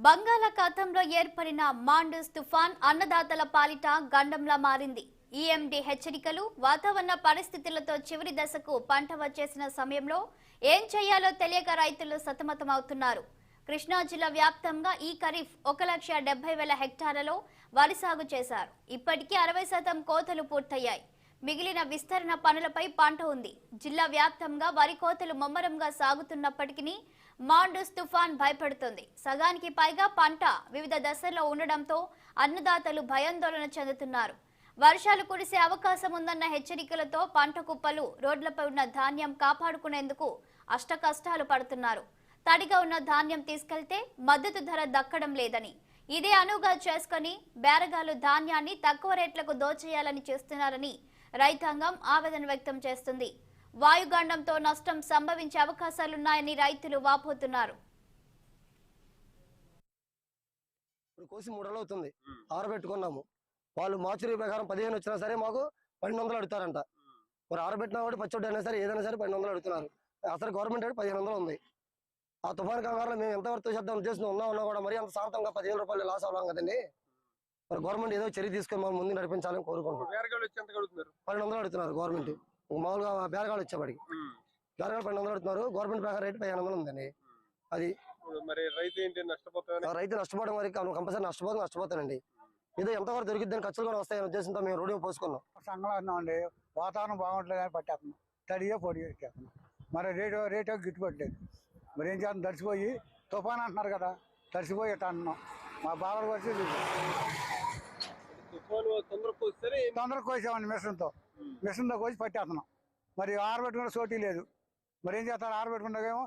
బంగాళాఖాతంలో ఏర్పడిన మాండూస్ తుఫాన్ అన్నదాతల పాలిట గండంలా మారింది. ఈఎండీ హెచ్చరికలు, వాతావరణ పరిస్థితులతో చివరి దశకు పంట వచ్చేసిన సమయంలో ఏం చేయాలో తెలియక రైతులు సతమతమవుతున్నారు. కృష్ణా జిల్లా వ్యాప్తంగా ఈ ఖరీఫ్ 1,70,000 హెక్టార్లలో వరి సాగు చేశారు. ఇప్పటికీ 60% కోతలు పూర్తయ్యాయి. మిగిలిన విస్తరణ పనులపై పంట ఉంది. జిల్లా వ్యాప్తంగా వరి కోతలు ముమ్మరంగా సాగుతున్నప్పటికీ మాండూస్ తుఫాన్ భయపడుతుంది. సగానికి పైగా పంట వివిధ దశల్లో ఉండడంతో అన్నదాతలు భయాందోళన చెందుతున్నారు. వర్షాలు కురిసే అవకాశం ఉందన్న హెచ్చరికలతో పంట కుప్పలు, రోడ్లపై ఉన్న ధాన్యం కాపాడుకునేందుకు అష్టకష్టాలు పడుతున్నారు. తడిగా ఉన్న ధాన్యం తీసుకెళ్తే మద్దతు ధర దక్కడం లేదని, ఇదే అనువుగా చేసుకుని బేరగాలు ధాన్యాన్ని తక్కువ రేట్లకు దోచేయాలని చేస్తున్నారని రైతాంగం ఆవేదన వ్యక్తం చేస్తుంది. వాయుగండంతో నష్టం సంభవించే అవకాశాలున్నాయని రైతులు వాపోతున్నారు. కోసి 3 రోజులు అవుతుంది, ఆరబెట్టుకున్నాము. వాళ్ళు మార్చురీ ప్రకారం 15 వచ్చినా సరే మాకు 1200 అడుగుతారంట. మరి ఆరబెట్టినా కూడా పచ్చడి అయినా సరే ఏదైనా సరే 1200 అడుగుతున్నారు. అసలు గవర్నమెంట్ రేట్ 1500 ఉంది. ఆ తుఫాన్ కంగారులో మేము ఎంతవరకు చేద్దాం ఉద్దేశం ఉన్నా కూడా మరి అంత శాంతంగా 15,000 రూపాయలు లాస్ అవ్వడం కదండి. మరి గవర్నమెంట్ ఏదో చర్య తీసుకొని మనం ముందు నడిపించాలని కోరుకుంటున్నాం. 1200 అడుగుతున్నారు గవర్నమెంట్. మామూలుగా బేరగాళ్ళు వచ్చేవాడికి బేరగాళ్ళు 1200 అడుగుతున్నారు. గవర్నమెంట్ ప్రకారం రేట్ 1500 ఉందండి. అది మరి రైతు నష్టపోవడం వరకు కంపల్సరీ నష్టపోతానండి. ఏదో ఎంతవరకు దొరికిద్దని ఖర్చులు కూడా వస్తాయనే ఉద్దేశంతో మేము రోడ్డు పోసుకున్నాం. సంఘం అండి, వాతావరణం బాగుంటలేదు కానీ పట్టేస్తున్నాం, తడియో పొడి ఎక్కేస్తున్నాం. మరి రేటో గిట్టుబాటు లేదు. మరి ఏం చేస్తాం, తడిసిపోయి తుఫాన్ అంటున్నారు కదా, తడిసిపోయి ఇట్లా అంటున్నాం. మా బాధలు వచ్చి తొందరగా కోసామండి. మిషన్తో కోసి పట్టేస్తున్నాం. మరి ఆరబెట్టుకున్న సోటీ లేదు. మరి ఏం చేస్తారు, ఆరబెట్టుకున్నాకేమో